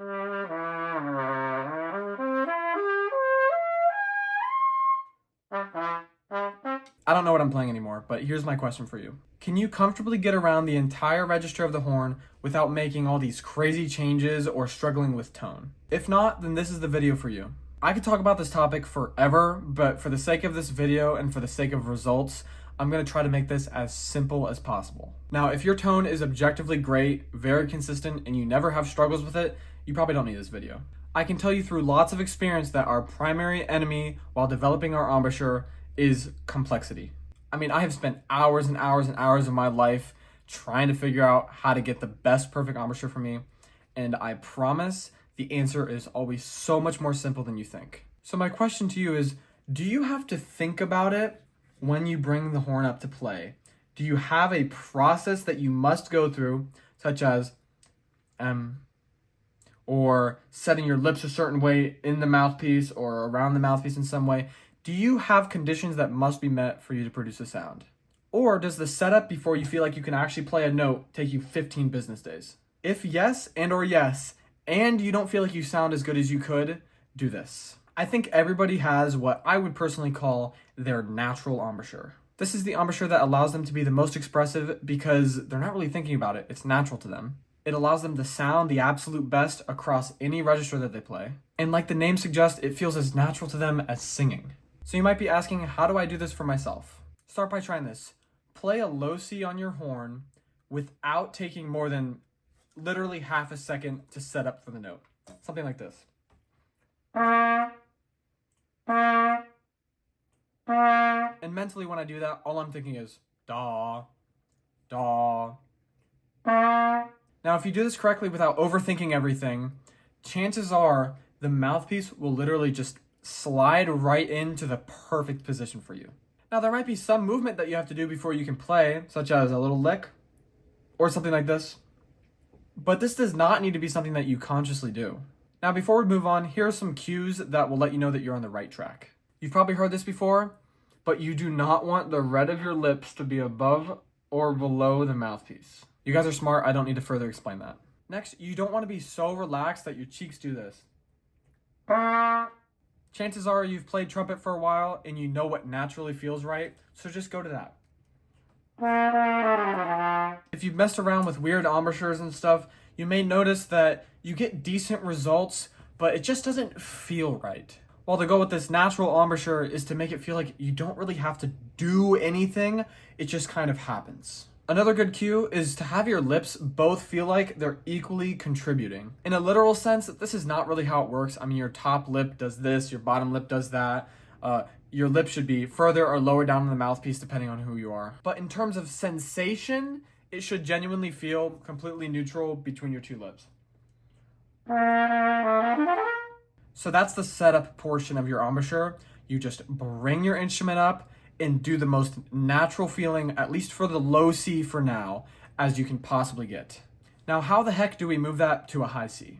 I don't know what I'm playing anymore, but here's my question for you. Can you comfortably get around the entire register of the horn without making all these crazy changes or struggling with tone? If not, then this is the video for you. I could talk about this topic forever, but for the sake of this video and for the sake of results, I'm going to try to make this as simple as possible. Now, if your tone is objectively great, very consistent, and you never have struggles with it, you probably don't need this video. I can tell you through lots of experience that our primary enemy while developing our embouchure is complexity. I mean, I have spent hours and hours and hours of my life trying to figure out how to get the best perfect embouchure for me, and I promise the answer is always so much more simple than you think. So my question to you is, do you have to think about it when you bring the horn up to play? Do you have a process that you must go through, such as or setting your lips a certain way in the mouthpiece or around the mouthpiece in some way? Do you have conditions that must be met for you to produce a sound? Or does the setup before you feel like you can actually play a note take you 15 business days? If yes, and you don't feel like you sound as good as you could, do this. I think everybody has what I would personally call their natural embouchure. This is the embouchure that allows them to be the most expressive because they're not really thinking about it. It's natural to them. It allows them to sound the absolute best across any register that they play. And like the name suggests, it feels as natural to them as singing. So you might be asking, how do I do this for myself? Start by trying this. Play a low C on your horn without taking more than literally half a second to set up for the note. Something like this. And mentally when I do that, all I'm thinking is da, da. Now, if you do this correctly without overthinking everything, chances are the mouthpiece will literally just slide right into the perfect position for you. Now, there might be some movement that you have to do before you can play, such as a little lick or something like this. But this does not need to be something that you consciously do. Now, before we move on, here are some cues that will let you know that you're on the right track. You've probably heard this before, but you do not want the red of your lips to be above or below the mouthpiece. You guys are smart. I don't need to further explain that. Next, you don't want to be so relaxed that your cheeks do this. Chances are you've played trumpet for a while and you know what naturally feels right, so just go to that. If you've messed around with weird embouchures and stuff, you may notice that you get decent results, but it just doesn't feel right. While the goal with this natural embouchure is to make it feel like you don't really have to do anything, it just kind of happens. Another good cue is to have your lips both feel like they're equally contributing. In a literal sense, this is not really how it works. I mean, your top lip does this, your bottom lip does that. Your lip should be further or lower down in the mouthpiece depending on who you are. But in terms of sensation, it should genuinely feel completely neutral between your two lips. So that's the setup portion of your embouchure. You just bring your instrument up and do the most natural feeling, at least for the low C for now, as you can possibly get. Now, how the heck do we move that to a high C?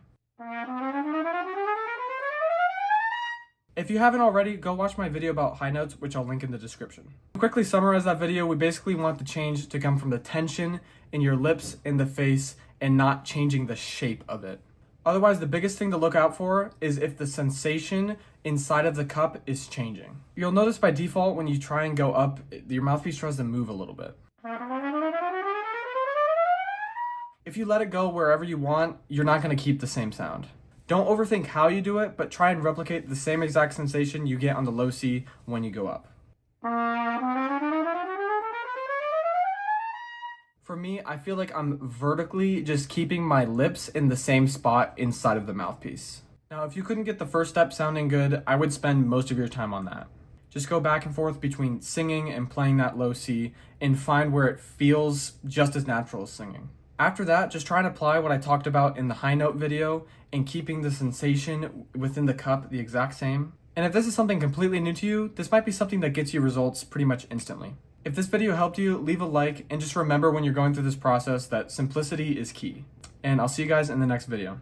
If you haven't already, go watch my video about high notes, which I'll link in the description. To quickly summarize that video, we basically want the change to come from the tension in your lips and the face and not changing the shape of it. Otherwise, the biggest thing to look out for is if the sensation inside of the cup is changing. You'll notice by default when you try and go up, your mouthpiece tries to move a little bit. If you let it go wherever you want, you're not going to keep the same sound. Don't overthink how you do it, but try and replicate the same exact sensation you get on the low C when you go up. For me, I feel like I'm vertically just keeping my lips in the same spot inside of the mouthpiece. Now, if you couldn't get the first step sounding good, I would spend most of your time on that. Just go back and forth between singing and playing that low C and find where it feels just as natural as singing. After that, just try and apply what I talked about in the high note video and keeping the sensation within the cup the exact same. And if this is something completely new to you, this might be something that gets you results pretty much instantly. If this video helped you, leave a like, and just remember when you're going through this process that simplicity is key. And I'll see you guys in the next video.